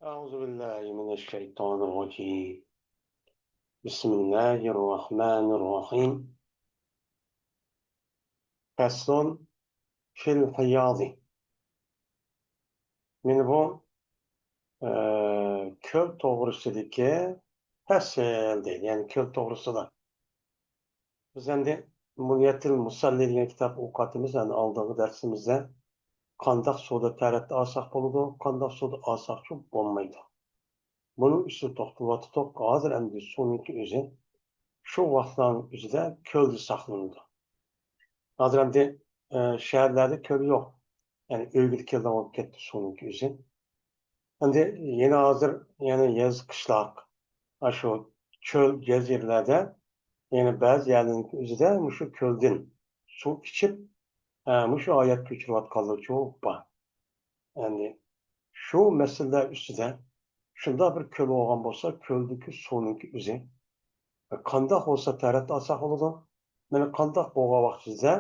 أعوذ بالله من الشيطان الرجيم. بسم الله الرحمن الرحيم. فصل في الحياض. من bu köl toğrusidagi fasl deydi. Yani köl toğrusida. Biz endi Munyatil Musalli degan kitob o'qiyapmiz. Yani oldingi darsimizda qandoq suvda taratda olsak bo'ladi, qandoq suvda olsakchi bo'lmaydi. Buning ustida to'xtalyotdik. Hozir endi suvniki o'zi shu vaqtlarning o'zida ko'lda saqlanadi. Hozir endi shaharlarda ko'l yo'q. Yani o'lgil keldi olib ketdi suvniki o'zi. Endi yana hozir yana yoz qishloq shu cho'l jaziralarda yana ba'zi yerlarning o'zida shu ko'ldan suv ichib shu oyat ko'chirayotganlar bor. Endi shu masala ustida shunday bir ko'l bo'lgan bo'lsa, ko'ldagi suvniki o'zi qandoq bo'lsa tarat olsak bo'ladi. Mana qandoq bo'lgan vaqtida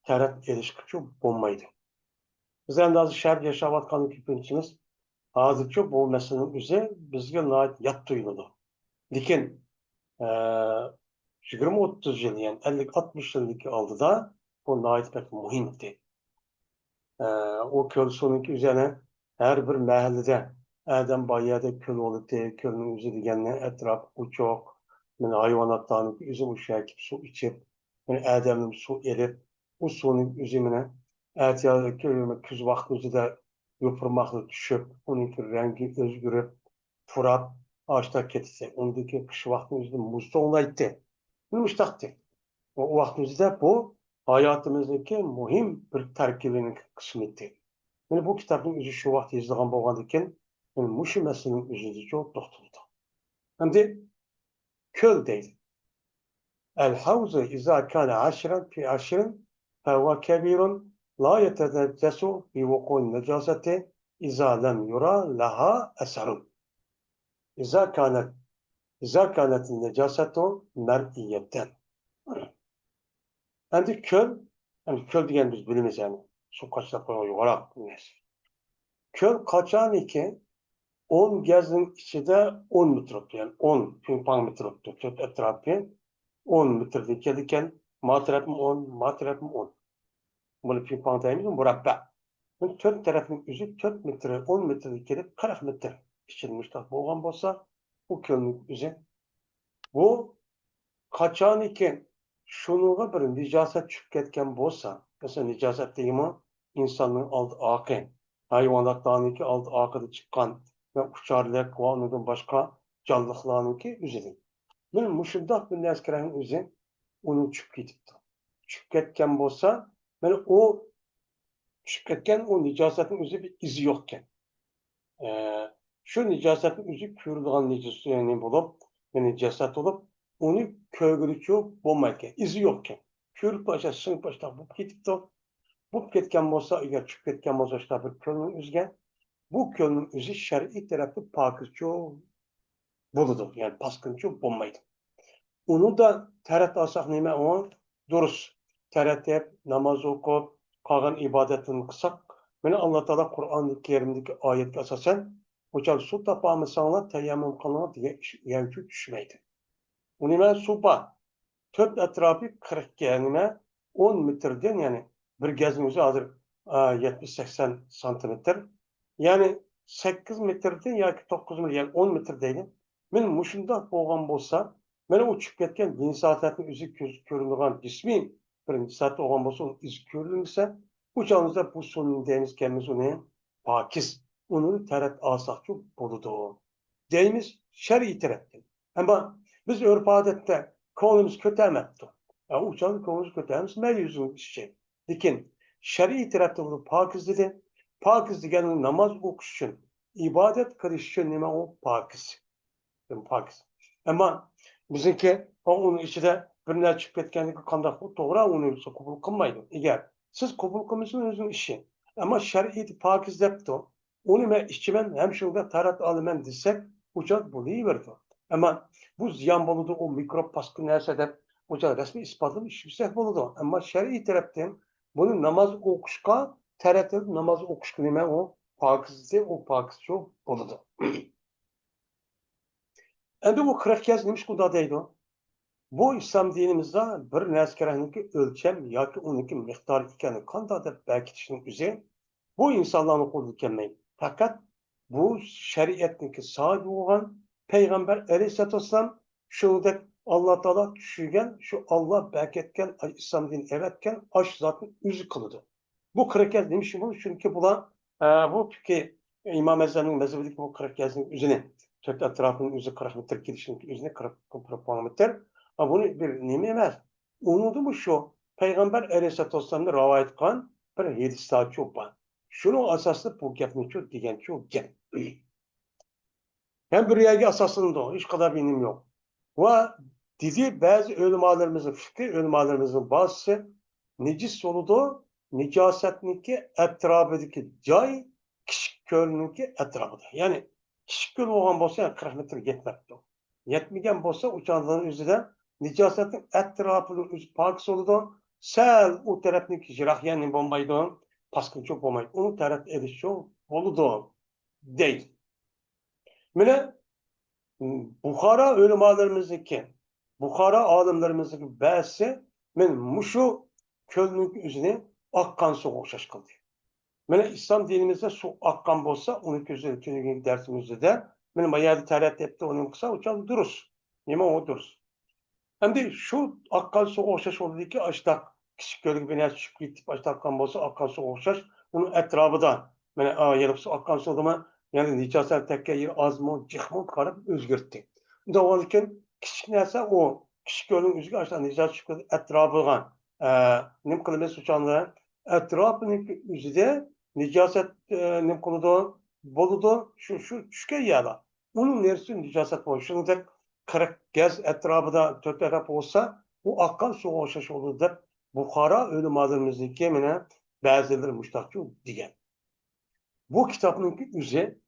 tarat erishguncha bo'lmaydi. Biz endi hozir shaharda yashayotgan ko'pinchimiz hozircha bu masalaning o'zi bizga yot tuyuladi. Lekin 20-30 yil, yani 50-60 yillik oldida bu pek muhim edi. O ko'l suvniki üzerine her bir mahallede adam bayada köl olup kölün üzü deganni etraf uçok, yani hayvanatlarning üzüm uşak su içip, yani adamın su erip, o suyun üzümüne kuz vaqtida yopurmakla düşüp, onun rengi özgürüp, turab, ağaçta ketse, ondaki kış vaqtımızda muzda olaydı. Bu müştaktı. O vaqtimizda bu hayatımızdaki muhim bir terkibinin kısmıydı. Yani bu kitabın özü şu vaqt yazılgan bo'lgandan yani mushu masalaning o'zida çok to'xtaldi. Endi ko'l deydi. El-havzu iza kana ashran fi ashrin فهو كبير لا يتنجس بوقوع النجاسة إذا لم يرى لها أثر. إذا كانت النجاسة مرئية. Endi köl, yani köl diyen biz bilimiz yani. Su kaçta yuvarlak bilmez. Köl kaçaniki 10 gezin içinde 10 metre, yani 10 pimpang metre köl etrafı 10 metre gelirken matrafım 10, matrafım 10. Bunu pimpang deyimiz murabba. Bu 4 tarafın üzü 4 metre, 10 metre gelip 40 metre biçilmişler. Boğan bolsa bu kölün üzü. Bu kaçaniki şunuğa bir nicaset çıkıp ketken bolsa, mesela nicaset deyimi insanın altı akı, hayvanatlarınki altı akıda çıkan ve uçarlık ve ondan başka canlılıklarınki üzeri. Ben muşundak bir neskerenin üzeri onun çıkıp gidipti. Çıkıp ketken bolsa, ben o çıkıp ketken o nicasetin üzeri bir izi yokken. Şu nicasetin üzeri kürülüğün nicasetini bulup, nicaset olup, onu köygülükçü olmayken, izi yokken. Körük başa, sınıf başta bu gidipti. Bu ketken bolsa, eğer çıkıp ketken bolsa işte bir kölün üzgen, bu kölün üzü şer'i tarafı pakızçı buludu. Yani paskınçı olmaydı. Onu da tarat alsak neyme o? Duruz. Tarat hep namaz okup, kalan ibadetini kısak. Beni Allah Teala Kur'an-ı Kerim'deki ayetke asasen, hocam su tapamısanlar teyyemmüm kanına diye yevcut düşmeydi. Onu ben su var. Töp etrafı 40 yani 10 metreden yani bir gezin üzü hazır 70-80 santimetre. Yani 8 metreden ya 9 metre yani 10 metre değil. Men muşunda bolgan bolsa, men uçup ketken cinsiyatın üzü görünülen cismin birinci saatte olgan bolsa onun iz görülürse, uçağımızda bu sonun deyimiz kendimiz onu pakiz, onu teret asakçı buludu. Deyimiz şer'i terettin. Ama biz örf adette konumuz kötülemekti. Yani uçağın konumuz kötülememiz mevzunun işi. Lakin şer'i tarafta bunu pakiz dedi. Pakiz degenin namaz okuş için, ibadet kılış için nime o pakiz. Pakiz. Ama bizimki onun içinde birine çıkıp ketkenlik kandak doğru onu kabul kılmaydı. Eğer siz kabul kılmışsınız özün işi. Ama şer'i pakiz depti. Onu ben işçimen hem şurada tarat alımen desek uçak bunu iyi verdi. Ama bu ziyan buludu o mikrop baskın neyse de uçak resmi ispatlı işbisek buludu. Ama şer'i taraftan bunu namaz okuşka tarat namaz okuşka nime o pakizde o pakiz çok buludu. Endi bu 40 kez nima qildi deydi? Bu islom dinimizda bir narsalarniki o'lcham yoki uniki miqdor ekanini qanday deb berkitishning o'zi bu insonlarning qo'lidan kelmaydi. Faqat bu shariatniki sodir bo'lgan payg'ambar alayhissalatu vassalam shuningdek alloh taolo tushirgan shu olloh berkitgan islom dinini yaratgan osh zotni o'zi qiladi. Bu 40 kez nima bu? Chunki bular bu ki imom azamning mazhabidagi bu 40 kezning o'zini to'rt atrofini o'zi 40 metr kelishini o'zini 40 metr. Bunu bir nima emas. Unutma şu Peygamber Aleyhisselatü Vesselam'da rivayet kılan bir hadisler çok var. Şunun asaslı bu gapni çok degan çok gap. Hem bir yerga asaslandı o. Hiç kadar benim yok. Ve dedi bazı ölümalarımızın fikri, ölümalarımızın bazısı necis oludu, nicasetniki etrafındaki cay, kişik gölününki etrafıda. Yani kişik göl olan bolsa yani 40 metre yetmekti. Yetmegen bolsa uçanların üzerinde nicasetin etrafının üzü parkısı oludu. Sel o tarafındaki jirak yani bombaydı. Paskın çok bombaydı. Onu taraf edişi oludu. Değil. Mine Bukhara ölümalarımızdaki, Bukhara alimlerimizdeki bahsi men muşu kölünün üzerine akkan su okşaş kıldı. Mene İslam dinimizde su akkan bolsa, onu közü tünügün dersimizde de, benim bayağı tarat etti onun kısa uçan duruz. Nima o duruz. Hem de şu akkan su okşaş oldu ki, açtak, küçük gölü bir nes çıkıp gitip açtak akkan bolsa, akkan su okşaş, onun etrafı da, mene yarıp su akkan su oldu yani nicaset tekke yer az mı, cık mı karıp özgürttü. Doğalken küçük neyse o küçük gölün üzgü aşağı nicaset çıkıp etrafıgan, nim kılımız uçanları, etrafının üzerinde nicaset nim kılıdı, boludu, şu çüke yağla. Onun neresi nicaset var. Şunu da 40 gez etrafında 4 taraf olsa bu akkan su olşaş olur da Bukhara ölüm adımızın gemine bazıları müştakçı diyen. Bu kitabın üzeri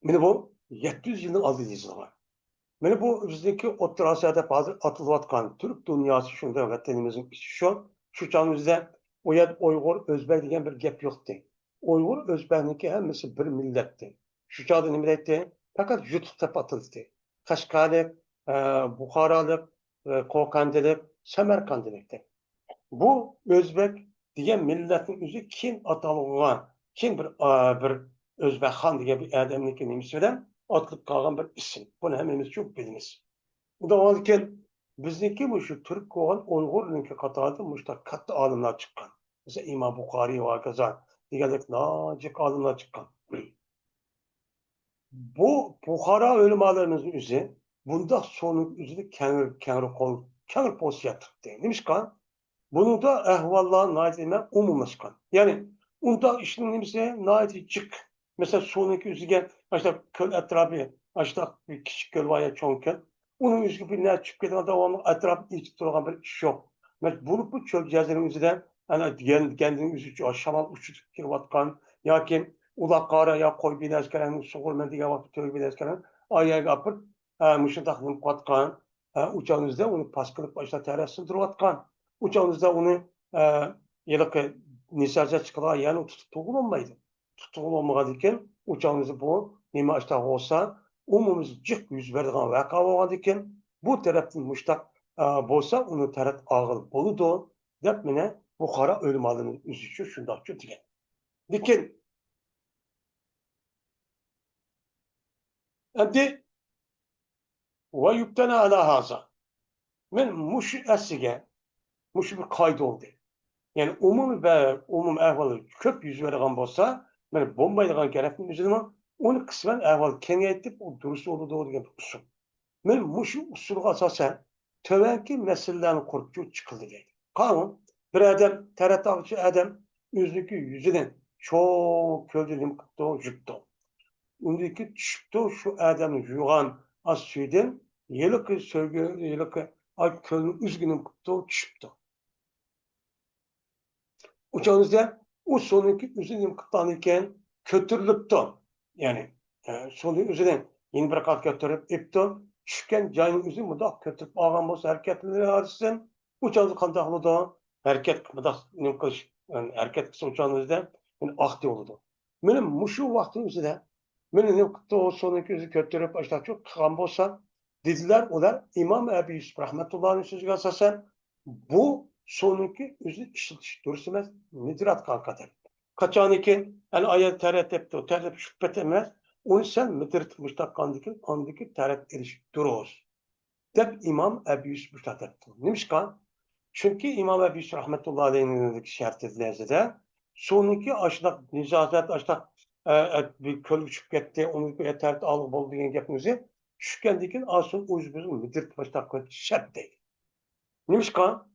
meni bu 700 yılın adı var. Meni bu bizdeki O'rta Asya'da bazı atılıvatkan Türk dünyası şunda vatanımızın şu çağımızda Uygur, Özbek diyen bir gap yoktu. Uygur, Özbek'inki hemisi bir milletti. Şu çağda ne milletti? Fakat YouTube'da atıldı. Kaşgarlık, Bukharalık, Kokandılık, Semerkandılıktı. Bu Özbek diyen milletin üzü kim atalığına, kim bir Özbek Han diye bir adamlık nimisinden atılıp kalan bir isim. Bunu hemimiz çok biliniz. Bu da olurken bizdeki bu şu Türk olan Uygur'unki katarda müştak katlı alimler çıkan. Mesela İmam Bukhari ve Kazan. Diğerlik nacık alimler çıkan. Bu Bukhara ölümalarımızın üzü bunda sonu üzü kenar post yaptık değil. Demiş kan? Bunu da ehvallah naidine umumlaşkan. Yani unda işin nimse naidi çık. Mesela sonraki üzügen işte köl etrafı işte bir küçük köl var ya çoğun köl. Onun üzgü bir ne çıkıp giden devamlı etrafı içip duran bir iş yok. Mesela bu çöl cihazların üzerinde yani kendini üzücü aşamal uçup kirvatkan ya ki ulak kara ya koy bir eskeren soğur mendiğe vakit tövbe bir eskeren ayağa kapıp müşahdahını katkan uçağınızda onu paskılıp başta terasını durvatkan. Uçağınızda onu yılki nisarca çıkılan yani tutuğul olmaydı. Tutuğul olmadan iken uçağınızı bu nima açtak olsa umumuz cık yüz verdiğin vaka olmadan iken bu taraftan müştak bolsa onu taraf ağıl boludu dep mene Bukhara ölüm alının üzücü şundakçı diyen. Dikin endi ve yüktena ala haza. Men muş esige muş bir kaydı oldu. Yani umum ahvalı köp yüz vergan bolsa, men bombaydigan gerekli üzerine onu kısmen ahval kengaytip o duruşu oldu degan usul. Men muşu usulga asasen tövenki meselelerni kurup çıkıldı deydi. Kanun bir adam taratavcı adam yüzünü yüzüne çok köldüğünü kıptı juttu. Undaki çıktı şu adamın yuğan az suyden yılıkı sövgü yılıkı ay kölün üzgünüm kıptı çıktı. Uçağınızda o sonunki üzerine kıtlanırken kötürülüptü. Yani sonun üzerine yeni bir kat götürüp ipti. Çıkken cayın üzerine müdak kötürüp ağam olsa hareketleri arasın. Uçağınızı kandaklı da hareket müdak nimkış. Yani hareket kısa uçağınızda yani akti oldu. Benim muşu vakti üzerine Meni ne kıptı o sonraki yüzü kötürüp başta çok kılan bolsa dediler ular İmam Ebu Yusuf rahmetullahi'nin sözüge asasen bu sonraki yüzü işitiş durus emez nedir atkan kadar. Kaçanikin yani ayet teret etti o teret şüphet emez onu sen midirt müştakkandaki teret eriş duruz. Dep İmam Ebu Yusuf müştak etti. Nimişkan? Çünkü İmam Ebu Yusuf rahmetullahi aleyhinin şart edilerde sonraki aşnak nizazat aşnak bir köl uçup gitti onu bir etert alıp oldu diyen gapimizi şükkendikin asıl uzbuzun müdir başta şart değil. Nimişkan?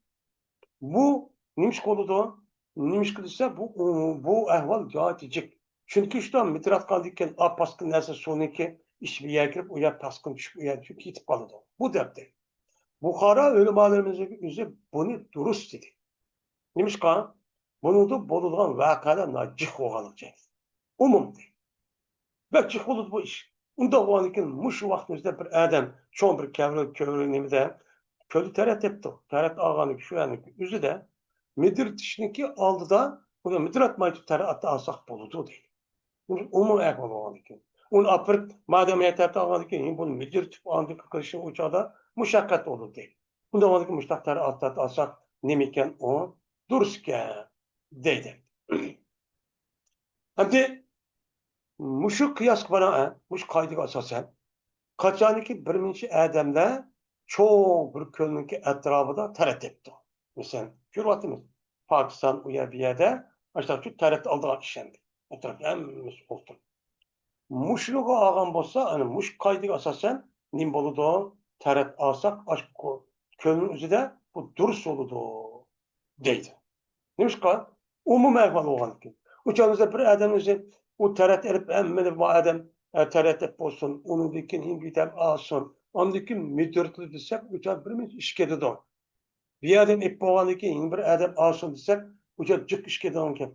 Bu nimiş koluda nimiş kılırsa bu ehval cahatecek. Çünkü işte mitrat kaldıkken a paskın nerse sonraki iş bir yer girip o yer paskın düşüp o yer çünkü hitip kalıdı. Bu depte. Bukhara ulemalarımızın yüzü bunu durust dedi. Neymiş kan? Bunu da bolulan vakalarla cih oğalıcak. Umum değil. Ve cih olur bu iş. Unda o anıkin muş vaktimizde bir adam çoğun bir kövrü nemide köylü teret etti. Teret ağanı şu yani yüzü de müdür dişiniki aldı da bunu müdür atmayıp teret alsak boludu değil. Umum ehval o anıkin. Onu apır madem yeter ağanıkin bunu müdür tip andık kırışın uçağda muşakkat olur değil. Bunda o anıkin müştakları alsak nemiken o durske deydi. Hem de muşu kıyas bana, muş kaydık asasen, kaçaniki birinci adamla çok bir kölünki etrafında taret etti. Mesela, görüyorsunuz, Pakistan uya bir yerde, aşağı şu taret aldığı kişendi. Etraf hemmimiz oldu. Muşluğu ağam bolsa, hani muş kaydık asasen, nimbolu da taret alsak, aşk kölün üzerinde bu dürüst oludu, deydi. Neymiş ki? Umum ehval olan ki. Uçağımızda bir adam üzeri o teret erip emmeni bu adam teret ep olsun, onun dikin hingidem alsın. Ondaki müdürtü desek uçağı birimiz işkedi de. Bir adam ep olan ki bir adam alsın desek uçağı cık işkedi on ki.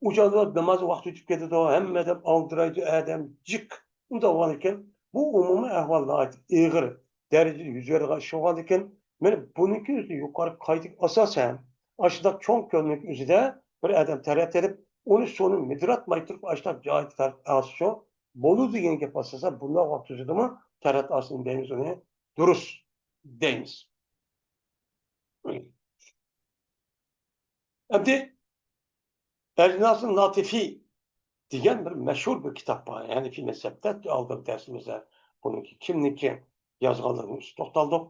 Uçağda namaz vakti tükedi de hem adam aldıraydı adam cık. O da olan ki bu umumi ehvalla ait iğir derece yüzleri şu olan ki ben bununki yüzü yukarı kaydık asasen aşağıda çok könlük üzere bir adam teret edip onu sonu midrat maytırıp aşağıda cahit teret asıyor. Bolu diyen ki pasasa bunlar vakti üzere mi teret asın deyimiz onu duruz deyimiz. Şimdi Ecnas'ın Latifi diyen bir meşhur bir kitap var. Yani fi mezhepte aldık dersimize bununki kimlik yazgılarını üst totaldık.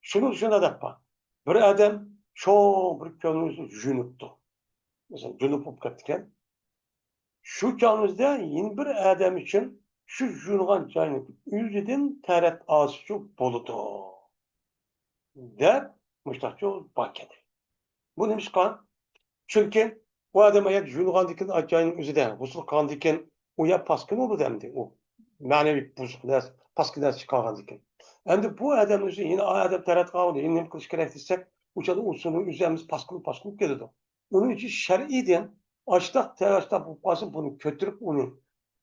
Şunu da bak. Bir adam çok bir könlünüzü cünüptü. Mesela cünüp olup ketken. Şu çağımızda yeni bir adam için şu cünügan çayını yüzüden teret ağzı boludu. Der, müştakçı bakedi. Bu neymiş kan? Çünkü o adam eğer cünügan dikin acayının üzerinde, husul kan dikin, o ya paskın olur demdi. O manevi bozuklar, paskınlar çıkaran dikin. Hem de bu adam üzerinde yine adam teret kaldı. Yine kılıç gerek desek, uçadı usulü üzerimiz paskılık geldi. Onun için şer'iden açtak telaşta bu pasın bunu kötürüp onu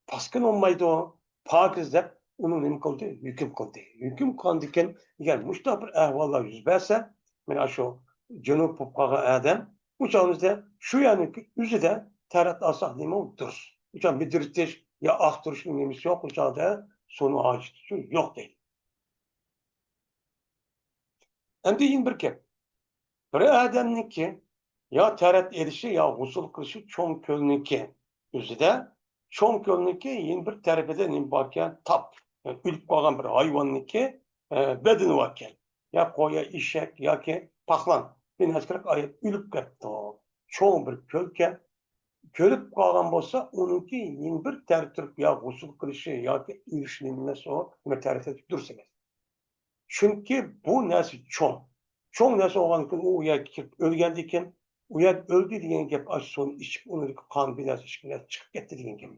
paskın olmaydı o. Pakizler onun ne kıldı? Hüküm kıldı. Hüküm kıldıkken yani müştabir ehvallar yüz verse, yani şu Cenub Pupkaga adam uçağımızda şu yani yüzde terat alsak neymi odur. Uçağın bir dirtiş ya aktırış neymiş yok uçağda sonu ağaç yok değil. Hem de yine bir kez. Bir adamniki ya terat edişi ya husul kılışı çoğun kölniki yüzde çoğun kölniki yine bir terifede nim bakken tap. Yani ülüp kalan bir hayvanniki bedeni vakken. Ya koya işek ya ki paklan. Bir askarak ayet ülüp gitti. Çoğun bir kölke körüp kalan bolsa onunki yine bir tertip ya husul kılışı ya ki ilişkilenmesi o ve terif edip dursa. Çünkü bu nesli çoğun. Çoğun nesli olan için o uyak ölgendiyken uyak öldü diyen gep aç son içip onu kan biraz işkiler çıkıp gitti diyen gep.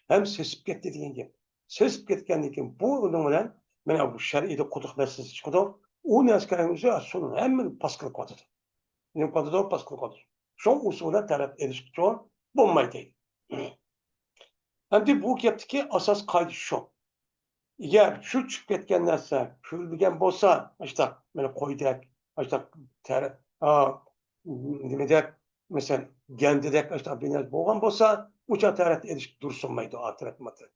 Hem sesip gitti diyen gep. Sesip gitkendikken bu onun bilen ben bu şer'ide kutuk meselesi çıkıdı. O neskarımızı aç sonun hemen paskılık vatıdı. Ne vatıdı o paskılık vatıdı. Son usulü taraf edişik çoğun bulmaydı. Hem de bu yaptaki asas kaydı şu. Eğer şu çıkıp ketken narsa kürilgen bolsa, işte meni koyduk, işte ter, nima dep, mesela gendidek işte bir narsa bolgan bolsa, uça tarat ediş dursunmaydı ahiret matret.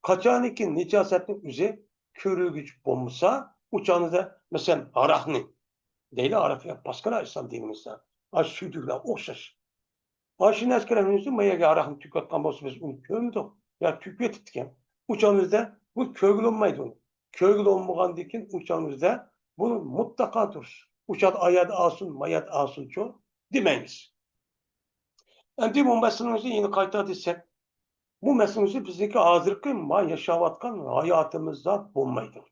Kaçaniki nicasetinin üzü körügüç bombasa uçağınızda mesela arahni değil Arafya Paskala İslam dinimizde. Aş südürler okşaş. Aşın eskeremizde mayaga arahni tüketkan bolsa biz onu kömdük. Ya tüketitken uçağınızda bu kögül olmaydı onu. Kögül olmagan dikin uçağınızda bunu mutlaka durur. Uçak ayat alsın, mayat alsın çok demeyiz. Endi bu meselemizi yine kayta desek, bu meselemizi bizdeki hazırki ma yaşavatkan hayatımızda bulmaydı.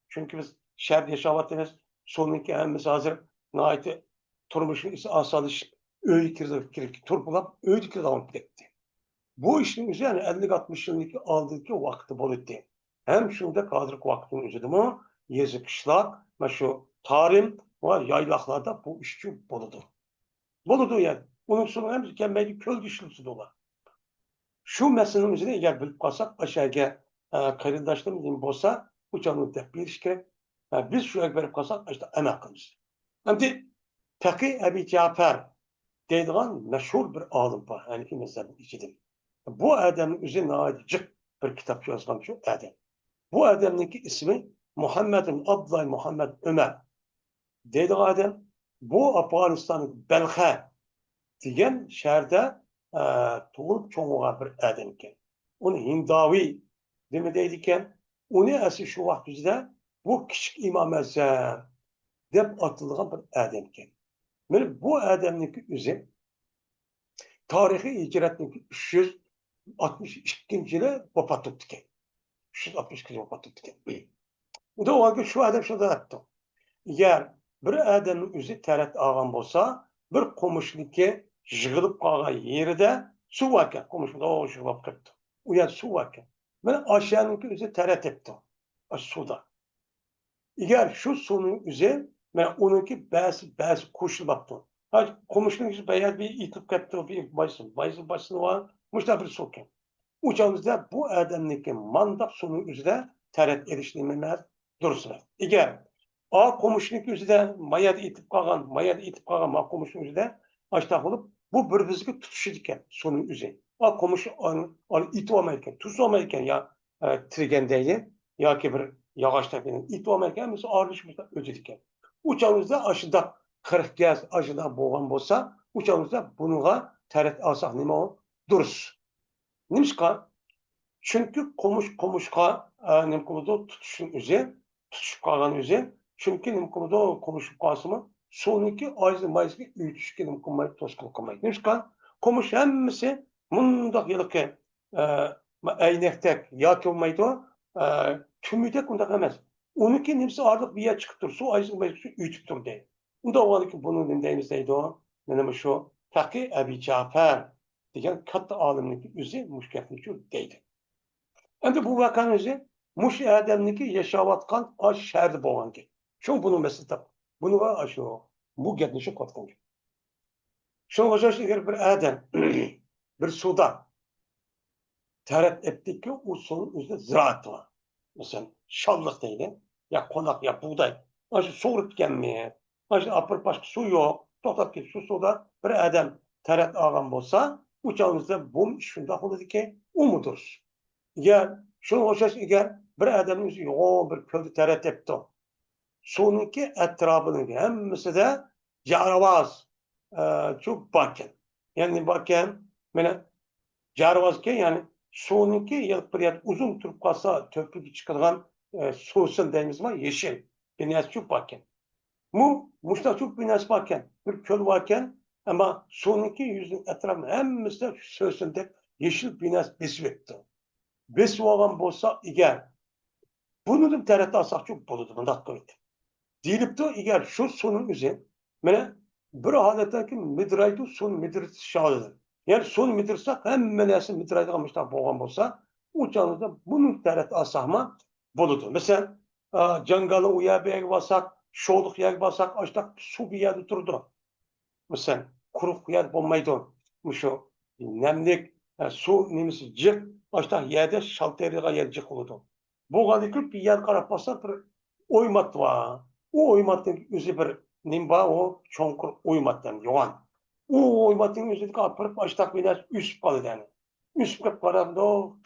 Çünkü biz şer yaşavatımız sonunki hemimiz hazır naiti turmuşun ise asalış öyle kirdik turpulap öyle kirdik gitti. Bu işin üzerine 50-60 yıllık aldığı vakti boludu. Hem şunda kadrik vaktini üzüdü mü yazı kışlak ve şu tarim ve yaylaklarda bu işçi boludu. Boludu yani. Bunun sonu hem mükemmel köl dişlisi dolar. Şu meselenin üzerine eğer bilip kalsak aşağıya kayındaşlarımızın bolsa bu canlı bir işke biz şu verip kalsak işte en hakkımız. Hem de Taki Ebi Cafer deydiğin meşhur bir alim var. Yani ki mezhebin içidir. Bu adamın üzerine ait bir kitap yazgan şu adam. Bu adamın ismi Muhammed'in Abdullah Muhammed Ömer. Deydiği adam bu Afganistan'ın Belha degan şehirde tug'ilib cho'ng'igan bir odam ekan. Uni Hindaviy nima deydi ekan? Uni asli shu vaqt o'zida bu kichik imom Azam deb atilgan bir odam ekan. Mana bu odamniki o'zi tarixiy hijratniki 362 yili vafot etdi ekan. 362 yili vafot etdi ekan. Unda o vakit shu odam shunday aytdi. Agar bir odamning o'zi tarat olgan bo'lsa, bir qo'mishniki yig'ilib qolgan yerida suv ekan, qo'mishni yig'ilib ketdi. U yer suv ekan. Mana Oshaniki o'zi tarat etdi. Suvda. Agar shu suvning o'zi mana uniki ba'zi qo'shilibdi. Qo'mishning bayat bir itib ketdi, bir baysi var. Mushta bir suv ekan. Uçağımızda bu adamniki mandaq suvning o'zida tarat erishilmaydi, dursin. Agar A komşunun yüzüde mayada itip kalan ma komşunun yüzüde açta olup bu bir bizgi tutuşu diken sonun yüzü. A komşu iti olmayken, tuz olmayken ya trigendeydi ya ki bir yağaçta benim iti olmayken biz ağırlaşımızda öde diken. Uçağımızda aşıda 40 gaz aşıda boğan bolsa uçağımızda bununla teret alsak nima o? Duruz. Nimska? Çünkü komuşka nem kuludu tutuşun yüzü, tutuşup kalan yüzü çünkü nimkomodo konuşup kalsımı sonraki ayzı mayzı üyütüşki nimkomayı toskulu kamayı. Nimşkan komuş hemmisi mundak yılıkken eynektek yaki olmaydı o tümüdek undak emez. Onunki nimsi artık bir yer çıkıp dur. Su ayzı mayzı üyütüp dur deyip. Unda o anki bunun nimdeyizdeydi o. Benim şu Taki Ebi Cafer diyen katta alimlik üzü muşketlik deydi. Endi bu vakanın üzü muş adamniki yaşavatkan aş şerdi boğan ki. Şu bunun mesela bunu var aşı o. Bu getmişi katkan ki. Şu hocaş eğer bir adam bir suda terap ettik ki o suyun üzerinde ziraat var. Mesela şallık değil ya konak ya buğday. Aşı soğurup gelmeye. Aşı apır başka su yok. Tokat ki şu suda bir adam terap ağam olsa uçağımızda bu şunda olur ki umudur. Ya şu hocaş eğer bir adamın yüzü yoğun bir kölde terap etti. Sonunki etrafının hemmisi de caravaz çok bakın. Yani bakın böyle caravazken yani sonunki yılıp bir uzun turup kalsa töpük çıkargan soğusun deyimiz var yeşil. Binası çok bakın. Muşta çok binası bakın. Bir köl varken ama sonunki yüzün etrafının hemmisi de soğusun deyip yeşil binası besvetti. Besve olan bolsa eğer bunu da terette alsak çok boludu. Bundan koydu. Deyilip de eğer şu sonun üzerine mene bir haletteki midraydu son midrit şahıdır. Yani son midirsak hem menesi midraydı kalmışlar boğan olsa uçağınızda bunun teret asahma buludu. Mesela cangalı uya bir yer basak, şoğluk yer basak, açtak su bir yerde durdu. Mesela kuruk yer bulmaydı. Şu nemlik su nemisi cık, açtak yerde şalteriga yer cık oldu. Bu kadar bir yer karap basak bir oymat var. O oymatın yüzü bir nimba o çonkur oymattan yoğan. O oymatın yüzü kapırıp açtak biraz üst kalı yani. Üst kap karabda o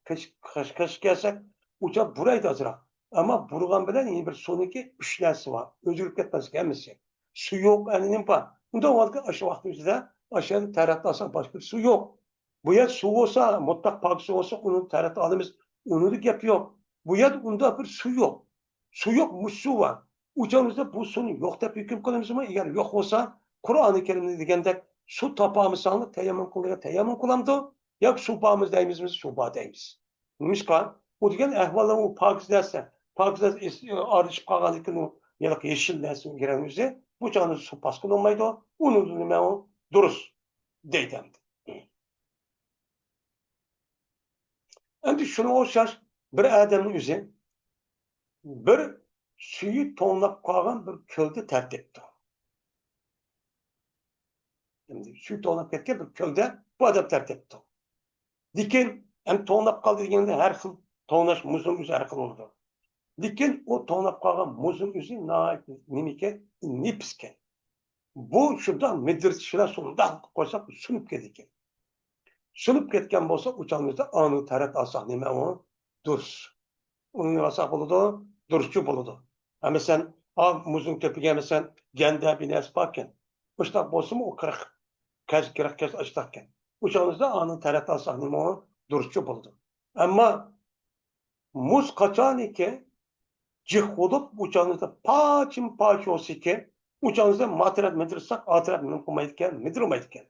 kaç gelsak, uçak buraydı azırak. Ama burgan bilen yine bir sonraki üç nersi var. Özgürlük etmez gelmesi. Su yok, elinin var. Bunda vakti aşı vakti üzere aşağıda terhatlarsa başka su yok. Bu yer su olsa, mutlak pak su olsa onun terhat alımız, onu da yapıyor. Bu yer bunda bir su yok. Su yok, musu var. Uçağımızda bu sunu yok da hüküm kılımız mı? Eğer yok olsa Kur'an-ı Kerim'de degende su tapağımızdan teyammüm kılamdı. Ya su bağımız deyimiz mi? Su bağı deyimiz. Nişka, bu degen ahvallar o pakizlerse, pakizler arışıp kalganlıkını ya da yeşil dersin girenimizde bu canlı su baskın olmaydı. Onu nime o duruz deydemdi. Endi şunu olşaş bir adamın yüzü bir suyu tonlap kalgan bir kölde terk etti. Şimdi suyu tonlap ketken bir kölde bu adam terk etti. Dikin hem tonlap kaldı degende her xil tonaş muzun yüzü her xil oldu. Lekin o tonlap kalgan muzun yüzü nimike nipske. Bu şuradan medirtişine sonunda koysak sunup ketken. Sunup ketken bolsa uçağımızda anı tarat alsak nime o durs. Onu alsak buludu, dursçu buludu. Ama sen muzun köpüge mesela gende bir nes bakken. Uçtak bolsa mı o kırık. Kırık kez açtakken. Uçağımızda anı tarat alsak nime o dursçu buludu. Ama muz kaçan iki cih olup uçağınızda paçın paç olsa ki uçağınızda materyal medırsak atirat mümkün medırmaydıkken.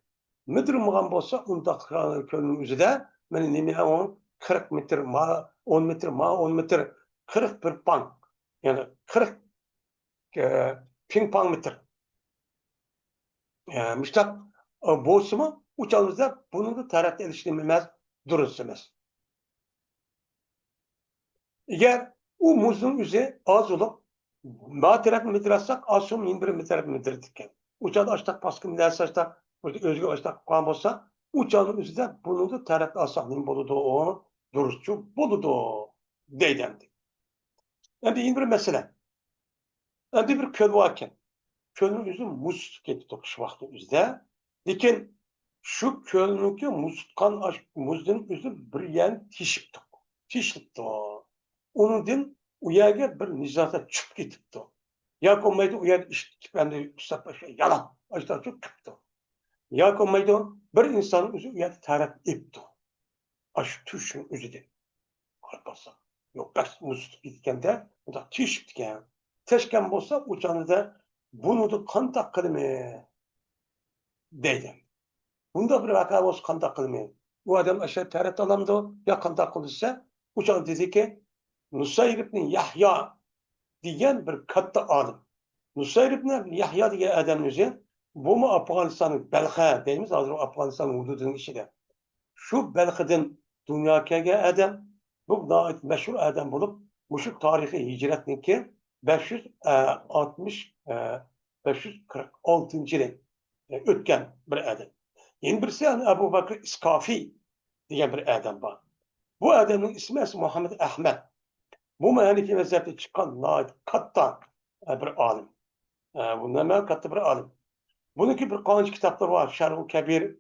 Medırmagan bolsa unda kölünün üzerinde men neme on 40 metre ma 10 metre ma 10 metre 40 bir pan. Yani 40 ping pong metre. Müştak bolsa mı uçağınızda bunun da tarat erişilmez durursunuz. Eğer o muzun üzeri az olup bağ tarafı metrassak az sonra yeni bir metre metredikken. Uçağda açtak baskın derse açtak özgür açtak kan olsa uçağın üzerinde bunu da tarafı alsak boludu o duruşçu boludu deydendi. Yani yeni bir mesele. Yani bir köl varken kölün yüzü muz gitti tokuş vakti üzerinde. Lekin şu kölünki muz kan muzun yüzü bir yen tişipti. Tişipti o. Onun din u yerga bir nizata chiqib ketibdi. Yoki bo'lmaydi u yer endi hisoblasha yalan achtachu ketibdi. Yoki bo'lmaydi bir inson o'zi u yerda taraf etdi. Shu tushni o'zida qolsa. Yo'q, bas muzib ketganda unda teshibdigan. Teshgan bo'lsa o'shanida buni qandoq qilmayman deydi. Bunda bir vaqa bo'lsa qandoq qilmayman. U odam o'sha taraf olamdi, yo qandoq qilsa, o'shan dediki, Nusayr ibn Yahya degan bir katta olim. Nusayr ibn Yahya degan odamni o'zi bu mu Afg'onistonning Balxa deymiz, hozir Afg'oniston hududining ichida. Shu Balxidan dunyoga kelgan odam, bu mashhur odam bo'lib, shu tarixiy hijratniki 560 546-yil o'tgan bir odam. Yana birisi Abu Bakr Iskofiy degan bir odam bor. Bu odamning ismi Muhammad Ahmad. Bu Hanifi mezhepte çıkan katta bir alim. Bundan ben katta bir alim. Bununki bir kanuncu kitapları var. Şerh-ı Kebir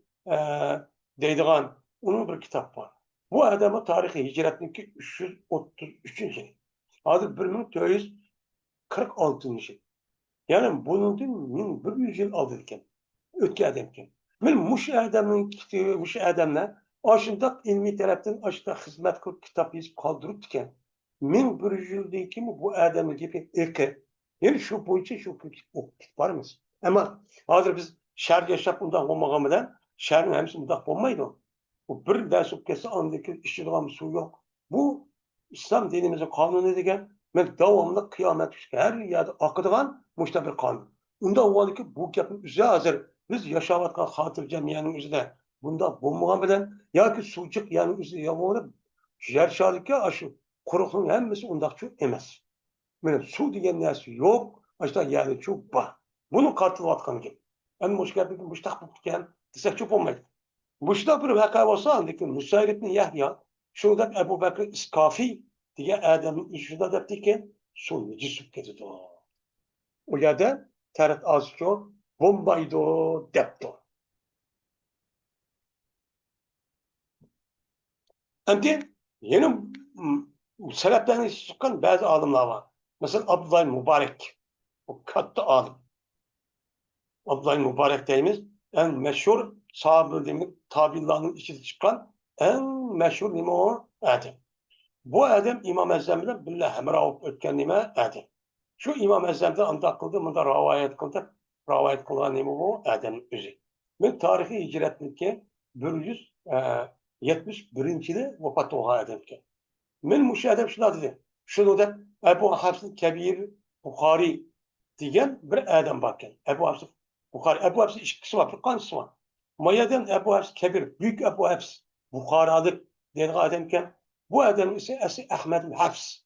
deydiğen onun bir kitap var. Bu adamın tarihi hicretindeki 333. yıl. Adı 1446. yıl. Yani bunun din 1100 yıl alırken. Ötki adamken. Ben muş adamlar aşında ilmi taraftan aşında hizmet kılıp kitap yazıp kaldırıp diken. Men bir yıldaki kimi bu adamı gibi erkek. Yani şu boyunca şu var mı? Ama hazır biz şer yaşap bundan olmagan bilen şerin hemsi bundan olmaydı. Bu bir ders okuyası andaki işçilerin su yok. Bu İslam dinimizin kanunu degen men devamlı kıyamet her yerde akıdıgan muşta bir kanun. Unda o ki bu yapın üzere hazır biz yaşavatkan hatırcam yani üzere bunda bulmagan bilen ya ki sucuk yani üzere yavru yer şarkı aşı quruqning hammasi undaqçı emas. Mana suv degan narsa yo'q, ashta yani çok bor. Buni qartilayotgan gap. Endi mush gapni mushtaq bo'lib ketgan desakchi bo'lmaydi. Mushta bir vaqa bo'lsa, lekin Musayr ibn Yahya shunda Abu Bakr Iskofiy degan odamning ishida debdiki, suvni jisib ketdi. U yerda tarat ozcho bo'lmaydi debdi. Endi Yeni sebeplerini çıkan bazı alimler var. Mesela Abdullah Mübarek. O katta alim. Abdullah Mübarek deyimiz en meşhur sahabe tabi'lerin içinde çıkan en meşhur nima o adam. Bu adam İmam Ezzem bilan birga hamroh bo'lib o'tgan nima adam. Shu İmam Ezzem'den anda qildi, bunda rivayet qildi. Rivayet qilgan nima bu adam o'zi. Men tarixiy hijratniki 171-yili vafot bo'lgan adam ekan. Men mushu adam shunday dedi. Shuni deb Abu Hafs Kabir Buxoriy degan bir adam bor ekan. Abu Hafs Buxoriy, Abu Hafs ikkisi var, bir qanchasi var. Mayadan Abu Hafs Kabir, büyük Abu Hafs Buxorolik deydigan adam ekan. Bu adam ise Ahmed Hafs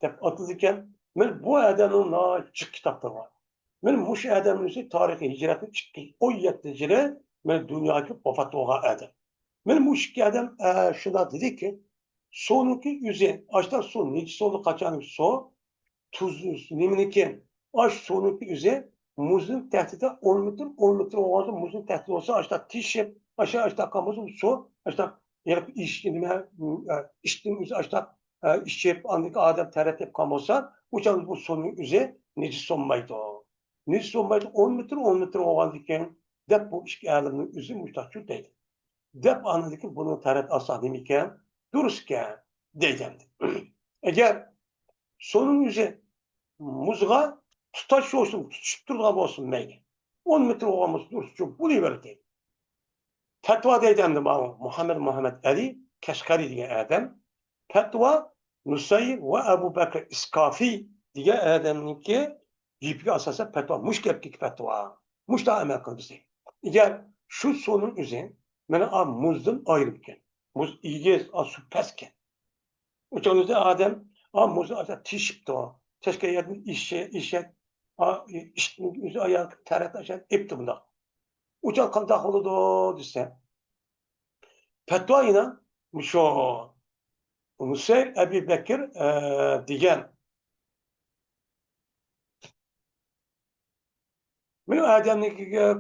deb atilgan. Men bu adamning chiq kitoblari bor. Men mushu adamning tarixiy hijrati 217-yili men dunyoga vafot bo'lgan adam. Men mushu adam shunday dediki, sonunki yüze, açta su, neçi solu kaçan su, tuzlu, niminiki, aç sonunki yüze, muzun tehdide 10 metre, 10 metre olsa muzun tehdide olsa, açta tişip, aşağı açta kamızın su, açta yarıp içtiğim yüze, açta işçiyip, andaki adam teretip kamılsa, uçağımız bu sonun yüze, neçi sonmaydı o. Neçi sonmaydı, 10 metre, 10 metre olan diken, dep bu işki aliminin yüzü müstahçı değil. Dep anladık bunu teret asadim iken, dururken deydi. Eğer sonun yüzü muzga tutaş olsun, tutuşup durduğu olsun meyli. 10 metre olması dursun, bunu verir. Fetva deydi Muhammed Ali Keşkari diye adam. Fetva Nusayr ve Ebu Bekir İskafi diye adamınki yipiga asasa fetva. Muş gepki fetva. Muş da emel kıl bize. Eğer şu sonun yüzü bana muzdan ayrılırken, muz iyice su pesken. Uçağınızda adam muzdan ayrılırken tişipti o. Teşke yerden işe, işin ayağı teret aşağı ipti bunda. Uçağın kandak oldu dese. Fetva ile şu Nusayr Ebu Bekir diyen benim adamdaki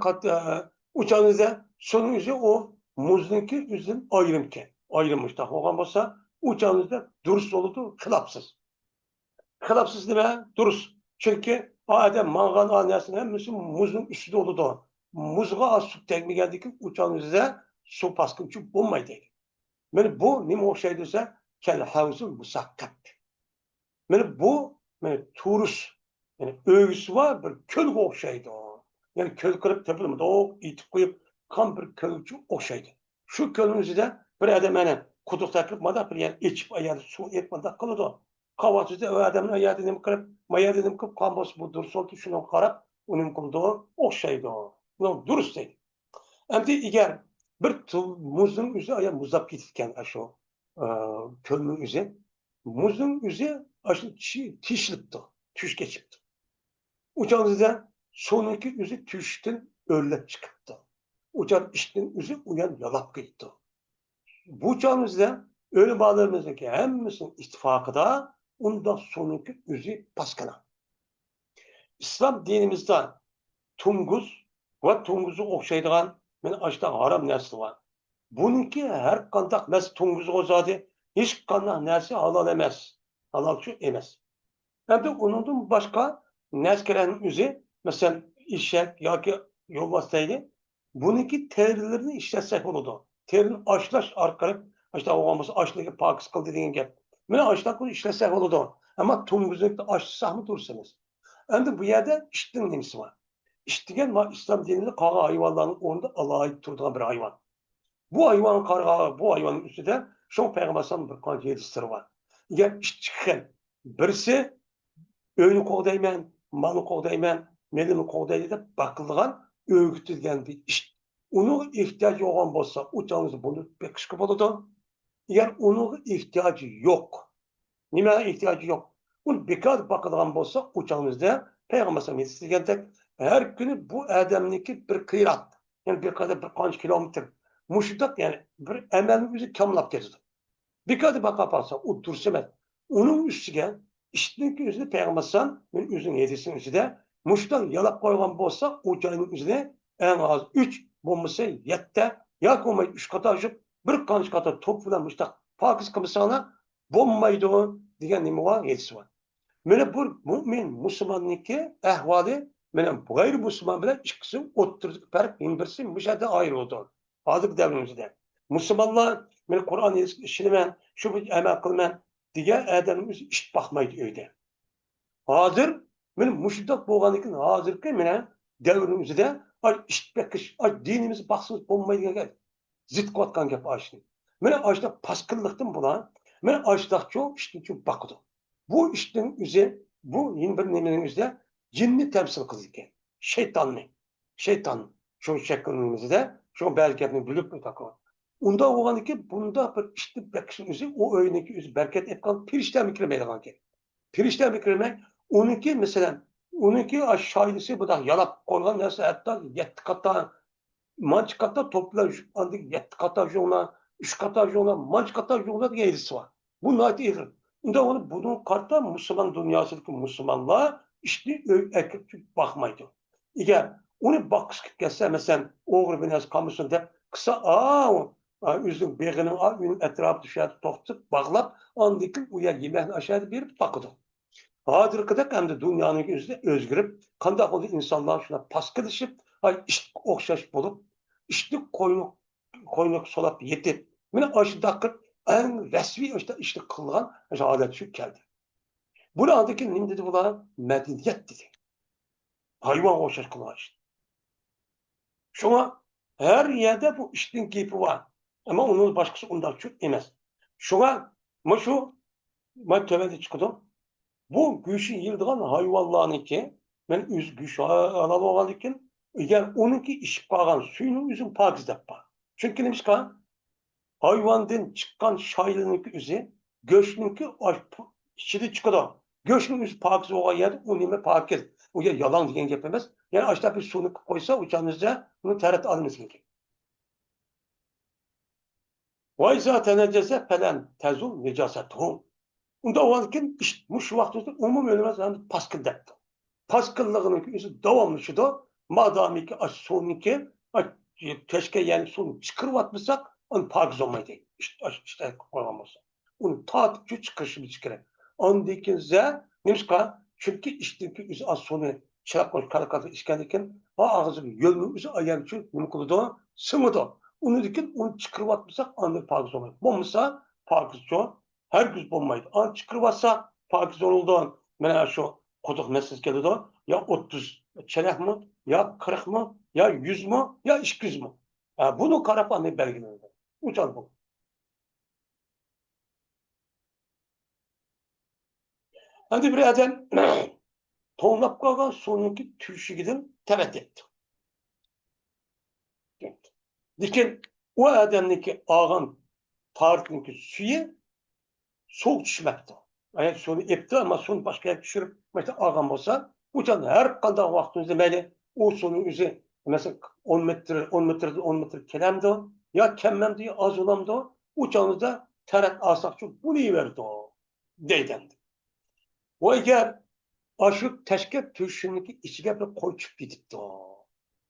uçağınızda sonun yüzü o muzdaki yüzün ayrılmış da olan olsa uçağınızda dürüst olurdu, kılapsız. Kılapsız deme, dürüst. Çünkü adam mangan anlayasın hepsi muzun üstünde olurdu. Muzga su tekme geldi ki uçağınızda su baskınçı bulmaydı. Yani bu ne o şey dese kel havzun musakkat. Yani bu turist yani öğüsü var bir köl okşaydı o. Yani köl kırıp tepilmedi. O itip koyup kan bir kölcü okşaydı. Şu kölünüzü de bir adam yani kuduk takıp madak bir yani içip ayağını su etmeden kılıdı o. Kahvaltıda o adamın ayağını dedim kırıp maya dedim kırıp kan bası bu dursun oldu şunu karıp onun kıldı o okşaydı o. Bu dürüst değil. Hem de eğer bir muzun yüzü ayağı muzap gitken aşağı kölünün yüzü muzun yüzü aşağı tişlipti. Tüş geçipti. Uçağınızda sonraki yüzü tüşten öyle çıkıptı. Uçağın içten yüzü uyan yalap gitti. Bu uçağınızda ölü bağlarımızdaki hemimizin ittifakı ondan sonraki yüzü paskana. İslam dinimizde tunguz ve tunguzu okşaydıgan men açta haram nersi var. Bununki her kandak mes tunguzu ozadı. Hiç kandak nersi halal emez. Halal şu emez. Hem de onun başka neskerenin yüzü mesela işek ya ki yol vasıtaydı. Bununki terilerini işletsek olurdu. Terin açlaş arkarıp işte olması açlığı pakis kıl dediğin gibi. Böyle açlığı işletsek olurdu. Ama tunguzlukta açlısak mı dursanız. Hem de bu yerde işittin nemisi var. İşittigen var İslam dininde kara hayvanlarının orada alayıp durduğu bir hayvan. Bu hayvan karga, bu hayvanın üstünde şu peygamberden bir kanca yedistiri var. Eğer işçiken birisi öğünü qoğdayman, malı qoğdayman, melini qoğdaydı deb bakılgan, öğütülgen bir iş. Onun ihtiyacı olan bolsa, uçağınızı bunu bekişki boludu. Eğer onun ihtiyacı yok, nime ihtiyacı yok. Bunu bekar bakılgan bolsa, uçağınızda peygamberden yetiştirgendek her günü bu adamniki bir kıyrat. Yani bir kadar bir kaç kilometre. Muşudak yani bir emelin yüzü kamlap getirdi. Bir kadar bakaparsa o dursemez. Onun üstüge İşitlik yüzünü peygambersan yüzün yedisinin üstüde muştan yalap koygan bolsa uçağının üstüne en az 3 bombası yette ya koymayı 3 kata açıp bir kanç kata top filan muştak Pokiz qilmasanglar bo'lmaydi degan nima bor, yetisi bor. Mana bu mo'min musulmonniki ahvoli mana g'ayri musulmon bilan ikkisi o'ttirdik farq birisi bu yerda ayrıldı. Hozirgi davrimizda musulmonlar men Qur'on ishlaman, shu amal qilman degan odamimiz ish baxmaydi uyda. Hozir men mushundoq bo'lgan ekan, hozirgi mana davrimizda ish baqish, dinimiz baxsız bo'lmaydigan zid qilayotgan gap ashni. Mana ashda pasqinlikdan bular, mana ashdaqcho ishni baqidi. Bu işin üzeri, bu yeni bir nemenin üzeri cinni temsil kılır ki. Şeytanlı. Şeytan. Şu şeklinde, şu belketini bilip mi takıyor. Onda olan ki bunda bir işte bakışın üzeri, o öğündeki üzeri bereket etkan pirişten mikremeye kan ki. Pirişten mikremeye, onunki mesela, onunki aşağısı bu da yalap koyulan neyse hatta 7 kata, manç kata toplar, andık 7 kata jona, 3 kata jona, manç kata jona diye eğrisi var. Bu naiti eğri. Onda onu bunun kartta Müslüman dünyasındaki Müslümanlar işte erkekçi bakmaydı. Eğer onu bakışıp gelse mesela oğru binası kamusun de kısa üzüm beğenin etrafı dışarı toktup bağlap andaki uya yemeğin aşağıda bir bakıdı. Hadir kadar hem de dünyanın yüzünde özgürüp kandak oldu insanlar şuna paskıdışıp işte okşaş bulup işte koynuk solap yetip mine aşıdakır en resmi işte kılgan adet şu geldi. Buradaki ne dedi bunlara? Medeniyet dedi. Hayvan okşaş kılgan işte. Şuna her yerde bu işin keyfi var. Ama onun başkası ondan çok emez. Şuna ben tövbede çıkıdım. Bu güçü yıldığan hayvanların ki ben güç alalı olan için eğer onunki iş bağlan suyunu üzüm pakiz yapar. Çünkü neymiş ki hayvandan çıkan şaylığınki üzü göçlünki içinde çıkıyor. Göçlünün üzü pakiz olan yer o nime pakiz. O yer yalan diyen yapamaz. Yani aşağı bir suyunu koysa uçağınızda bunu teret alınız ki. Vay zaten necese falan tezul necasetuhum. Onda o anki işte şu vakti umum ölmez yani paskıl depti. Paskıllığının yüzü devamlı da madem ki sonunki keşke yani sonu çıkırvatmışsak onu pakiz olmaydı. İşte koyamazsa. Onu tatipçi çıkışı bir çıkırı. Ondaki ze neymiş ka çünkü işteki yüzü az sonu çırak koş karakatı işkendiken ağzı yönlü yüzü ayağın için mümkün da sımıdı. Onu dikin onu çıkırvatmışsak onu pakiz olmaydı. Olmasa pakiz çok her gün bulmaydı. An çıkırvatsa pakiz oldu. Mesela şu koduk meselesi geldi de ya 30 çeyrek mi, ya 40 mı, ya 100 mu, ya 200 mu? Bunu Karapan'ı belgeledi. Uçan bu. Hadi bir adam tonlap kalkan sonunki tüşügiden tevet etti. Dikin o adamdaki ağın tarihindeki suyu soğuk düşmekti. Yani sonu epti ama sonu başka yer düşürüp mesela ağam olsa uçan her kadar vaktimizde böyle o sonu üzeri mesela 10 metre kelemdi ya kemmemdi az olamdı uçağınızda teret alsak çok bunu iyi verdi o deydendi. O eğer aşık teşkil tüşününki içine bir koy çıkıp gidipti o.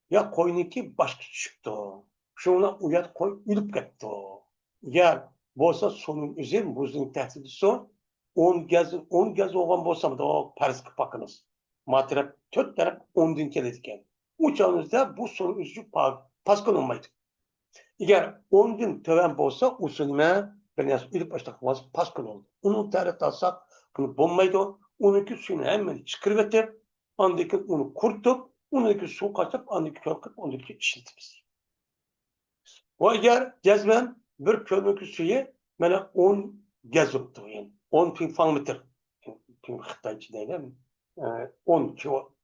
Ya koyununki başka çıktı o. Şuna uyat koy ülüp gitti o. Eğer bolsa sonun üzeri buzun tehdidi son 10 gez olgan bolsam da o Paris bakınız. Matrep tört taraf 10 din kelediken. Uçağınızda bu sonun üzeri paskın olmaydı. Eğer 10 din töven bolsa usulüme ben yaz ülüp başta paskın oldu. Onu tarif alsak bunu bulmaydı. Onunki suyunu hemen çıkırvetip andaki onu kurtup onunki su kaçıp andaki körküp ondaki işiltimiz. O eğer gezmem bir körnükü suyu bana 10 gez yoktu yani. 10 bin fan metre. Bin Xitaycı değil mi? 10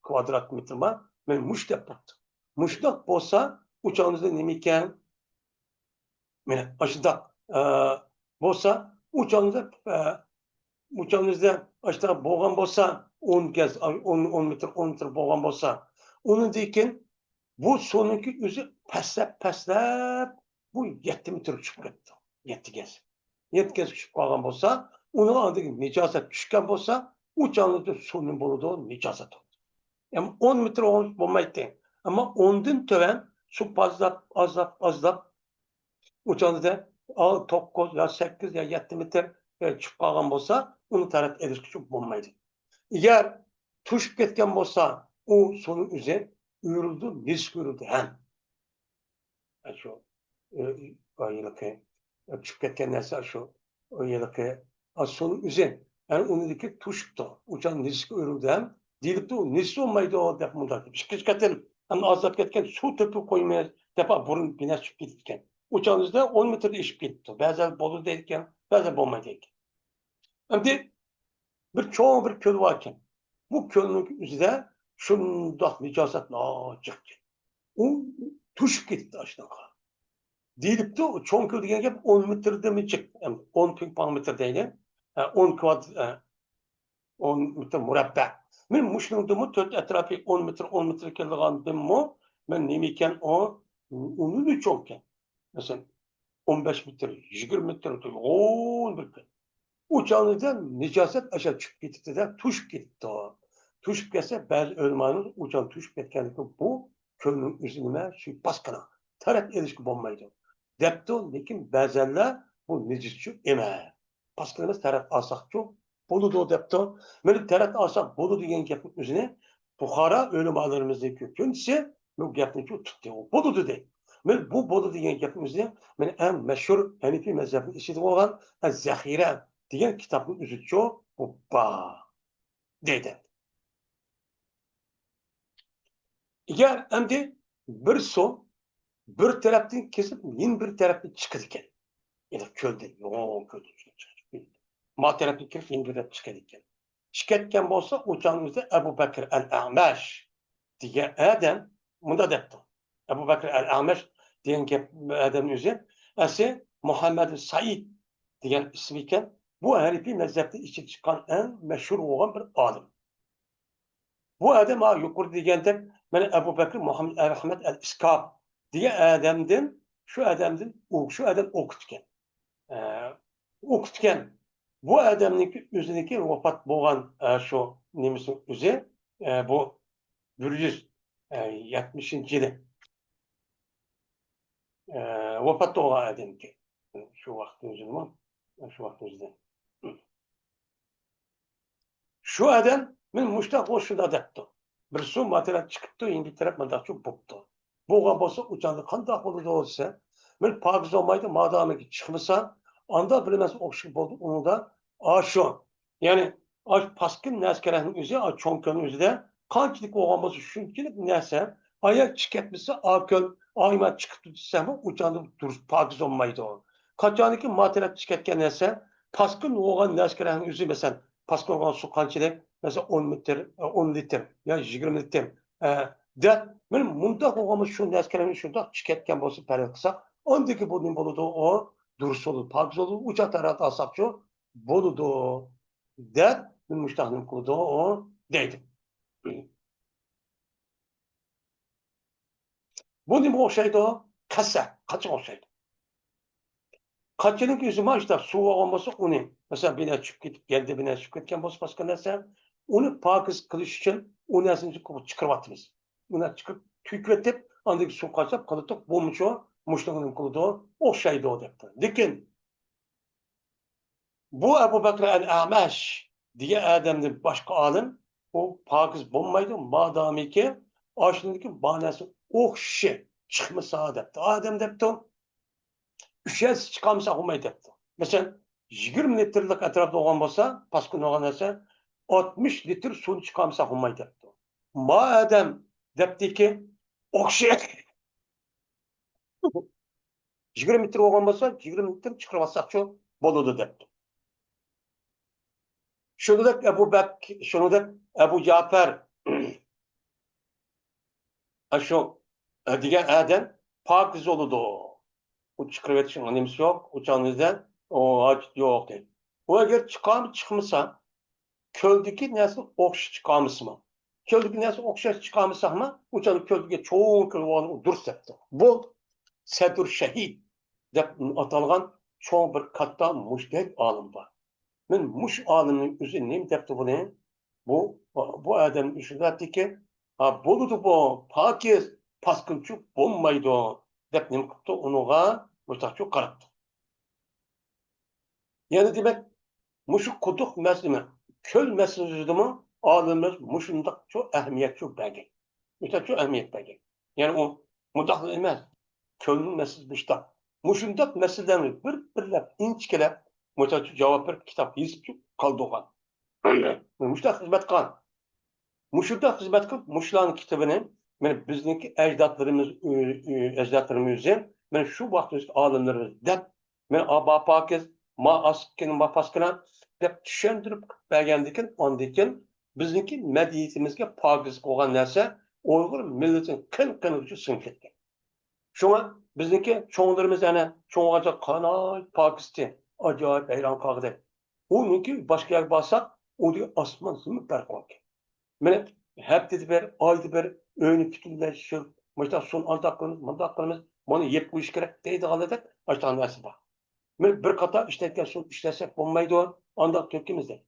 kvadrat metre var. Ben muştak baktım. Muştak bolsa uçağınızda nemiyken ben aşıda bolsa uçağınızda aşıda boğan bolsa 10 gez 10 metre boğan bolsa onun deyken bu sonunki yüzü peslep bu 7 metre çıkıp gitti. 7 gez. 7 gez çıkıp kalgan bolsa onun andaki necaset düşken bolsa uçağınızda sonun buluduğu necaset oldu. Yani 10 metre olmaydı. Ama 10'dan töven su azlap uçağınızda 9 ya 8 ya 7 metr chiqib qolgan bo'lsa, uni taraf edish bo'lmaydi. Agar tushib ketgan bo'lsa, u suvning o'zi uyurildi, nisf uyurildi ham. Shu yilqi tushib ketgan narsa shu yilqi suvning o'zi, yani uniki tushibdi, o'sha nisfga uyurildi ham deyilibdi, u nisf olmaydi deb bunday ikkinchi qatim ozab ketgan suv to'pib qo'ymay deb burun bina tushib ketgan. O'shanizda 10 metrda ishib ketdi. Ba'zan bo'ldi ekan, ba'zan bo'lmaydi ekan. Endi bir cho'ng bir ko'l bor ekan. Bu ko'lning o'zida shundoq nijosatlar chiqdi. U tushib ketdi shunaqa. Deyilibdi, cho'ng ko'l degan gap 10 metrda chiq, 10 metr deydi. 10 kvadrat 10 metr murabba. Men mushningdimi 4 atrofi 10 metr kelgandimmi? Men nima ekan uni cho'ng ekan. Masalan 15 metr, 20 metr, 10 metr. U canlıdan nijosat aşağı çıkıp gitti de tuşup gitti o. Tuşup gelse bazı ölmanın o can tuşup gitkenlik bu kölünün üzerine şu baskına taraf erişki bulmaydı. Depto lekin bazılar bu nijisçi eme. Baskınımız taraf alsak çok bolu da depto. Böyle taraf alsak bolu diyen yapıp üzerine Bukhara ölüm ağlarımızdaki kendisi bu yapını çok tuttu. Bolu da değil. Men bu bolu diyen yapıp üzerine ben en meşhur Hanefi mezhebinin işitip olan Zahire degan kitobning o'zi cho'q bubba deydi. Agar endi bir suv bir tarafdan kesib, yin bir tarafdan chiqadi ekan. Yana ko'lda, yo'q ko'lda chiqadi. Ma tarafdan kirib, yin bir tarafdan chiqadi ekan. Chiqayotgan bo'lsa, o'shanimizda Abu Bakr al-Amash degan odam bunda debdi. Abu Bakr al-Amash degan odamning o'zi asli Muhammad Said degan ismi ekan. Bu Hanefi mezhepte içi çıkan en meşhur olan bir alim. Bu adam yukarı degende ben Ebu Bekir Muhammed Ahmet el-İskab diye adamdan şu adam okutken. Okutken bu adamın üzerindeki vefat boğan şu nemisin üzeri bu 170. yılı vefat olan adam ki şu vaktin üzerinde şu vaktin üzerinde. Şu adam men mushtaq o'shida debdi. Bir suv material chiqibdi, endi taraf mandaqchi bo'pti. Bo'lgan bo'lsa, o'chanda qanday bo'ladi bo'lsa, men pokiz olmaydi, modomiki chiqmasa, anda bilmas o'xshib bo'ldi unida shu. Ya'ni pastki naskarahning o'zi, cho'nkaning o'zida qanchalik bo'lgan bo'lsa, shunchalik narsa oyoq chiqatmasa, akol oymat chiqib tutsami, o'chanda durust pokiz olmaydi. Qachoniki material chiqatgan narsa, pastki bo'lgan naskarahning o'zi masalan Paskal olan su qanchalik mesela 10 metr, 10 litr, yani 20 litr. De, benim mundaq olğamız şu nəskələmin şundaq çıketken bolsa pərək qısa, ondaki bunun boludu o, durus olur, pakiz olur, uca tarafı alsak şu, boludu. De, benim müştahının kuludu o, deydim. Bunun o şeydi o, kasa, kaçın o şeydi. Kaçının yüzüme işte su olması onu. Mesela bina çıkıp gidip geldi bina çıkıp gitken boz başka neyse onu pakiz kılış için o nesini çıkarvattınız. Buna çıkıp tükretip andaki su kaçıp kalıtıp bulmuş o muştanın kuludu o şeydi o depti. Lakin bu Ebu Bekir el-Amash diye adamın başka alim o pakiz bulmaydı madami ki aşındaki banası o kişi çıkmasa depti. Adam depti Üşez çıkamsa olmayı depti. Mesela 20 litrelik etrafta olan olsa, paskın olan ise 60 litre suyun çıkamsa olmayı depti. Madem depti ki okşayet 20 litre olan olsa 20 litre çıkarmazsak şu boludu depti. Şunu da Ebu Cafer şu diyen adam pakiz oludu. O çıkarıvet için annemsi yok. Uçağınızda o aç yok değil. O eğer çıkmasa köldeki nasıl okşu çıkamısı mı? Köldeki nasıl okşu çıkamısa mı? Uçağın köldeki çoğu köl olan dur septi. Bu Sedur Şehid de atalgan çoğu bir katta müştehid alim var. Ben muş alimin üzerine neyim depti bunu? Bu adamın üzerine etti ki boludu bu pakiz paskınçuk bulmaydı. Dep neyim kıptı onuğa müstahçı karatdı. Yani demek muşu kuduk meselesi, köl meselesi mi alimimiz muşundak çok ehemmiyet çok belge. Mesela çok ehemmiyet belge. Yani o mudahlı emez. Kölün meselesi işte. Muşundak meselelerini birler, inçkeler, mesela cevap bir kitap yazıp kaldı oğan. Muştak hizmet kan. Muşurda hizmet kılıp Muşla'nın kitabını yani bizdeki ecdatlarımızın yani şu vakti alimlerimiz dep yani Aba Pakiz ma askin ma paskına dep düşündürüp bergendikin ondikin bizdeki medeniyetimizge pakiz koygan narsa Uygur milletin kın ucu sınıf ketken. Şuna bizdeki çoğunlarımız yani çoğunca kanal Pakistan acayip hayran kaldı. Onunki başka yer bassak o diyor asman zımı fark var. Men hepde bir, ayda bir öğünü bütünleşir. Mesela son antaklarımız, mantaklarımız bana yep bu iş gerek deydi aladık. Açtan versin bak. Men bir kata işletken son işlesek olmaydı o andak tökümüzde.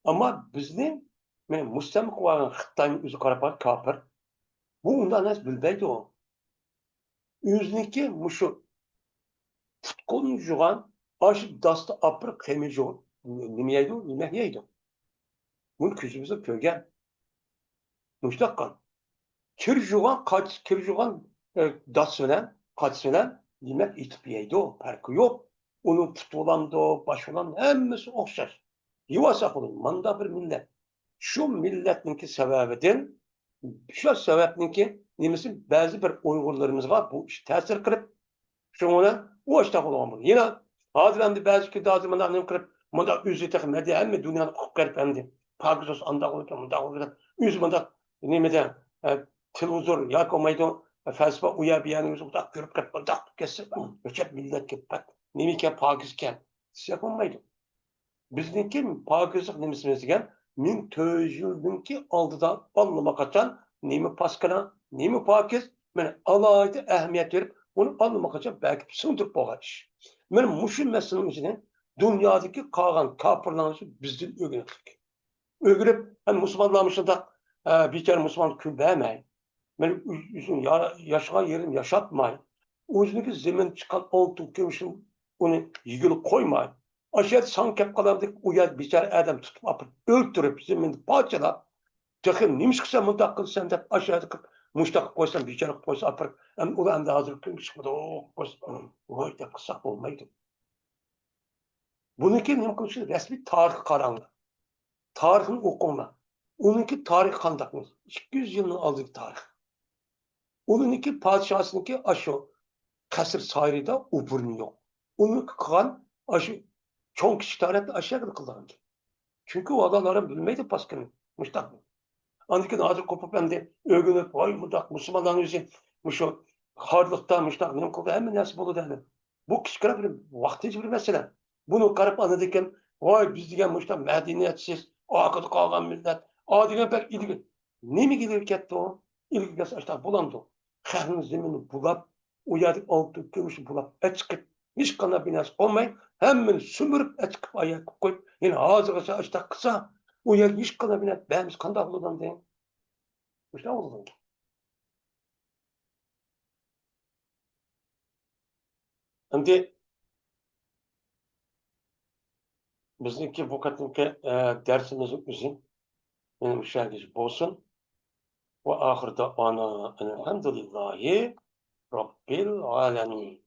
Ama bizning men mustamlik qilgan Xitoyning o'zi qarab kafir. Bu undan emas bilmaydi o. O'ziniki mushu qo'lni yuvgan aşı dasta apır qemijo nima yeydi? Nima yeydi? Buni ko'zimizda ko'rgan. Mushtaqqa Kirjugan das bilen, kaç bilen demek itip yeydi o. Farkı yok. Onun put olan da o, baş olan hemmesi okşar. Yuvasak olun. Manda bir millet. Şu milletninki sebebiden şu sebepninki nemesi bazı bir Uygurlarımızga bu iş tesir kılıp şuna o işte olan yine hazırlandı bazı ki dazımında ne kılıp manda üzü takım hadi hem dünyanın hukuk garip Pakistan anda olurken manda olurken üz manda nemeden televizor yakomaydı felsefe uya bir yanımız udak görüp kılıp udak kesip öçep millet kılıp nemike Pakistan yapılmaydı. Bizninki Pakistan nemesimizgen 1400'dünki aldıdan anlamak açan nemi paskana, nemi Pakistan men alayda ehemmiyet verip onu anlamak açan belki sındırıp boğar iş. Men muşun meselinin içine dünyadaki kalan kapırlanışı bizden öğrendik. Öğrenip hani Müslümanlarmışın da bir kere Müslüman külbemeyin. Men üzün yaşayan yerin yaşatmayın. Özünüki zemin çıkan oltuk kömüşün onu yigil koymayın. Aşağı san kep kalardık uyar biçare adam tutup apıp öldürüp zemini parçalap takım nimiş kısa mındak kılsan da aşağıda muştak koysan biçare koysa apıp hem ulan da hazır kömüş çıkmadı o koysan o da kısa olmaydı. Bununki mümkün resmi tarih karanlığı. Tarihin okuma. Onunki tarih kandakmış. 200 yılın aldığı tarih. Onunki padişahsınınki aşağı kasır sayrıda uburnu yok. Onu kılan aşı çok kişi tarihte aşağı kılan. Çünkü o adamların bilmeydi paskını. Müştak. Andaki nazır kopup hem de övgünüp vay mudak Müslümanların yüzü müşo harlıkta müştak benim kopu hemen nasip olur derler. Bu kişiler bir vaktici bir mesele. Bunu karıp anladıkken vay biz diyen müştak medeniyetsiz akıdı kalgan millet. Adilen pek ilgi. Ne mi gelir ketti o? İlgi gelse işte bulandı. Kâhın zemini bulap uyadık altı gümüşü bulap et çıkıp hiç kana binas olmayın. Hemen sümürüp et çıkıp ayak koyup yine ağzı açta kısa uyak hiç kana binas beğenmiş kanda bulunan deyin. İşte oldu. Şimdi bizdeki bu kadınki dersimizin üzüm benim müşahideci olsun. Ve ahirde ana elhamdülillahi Rabbil alemin.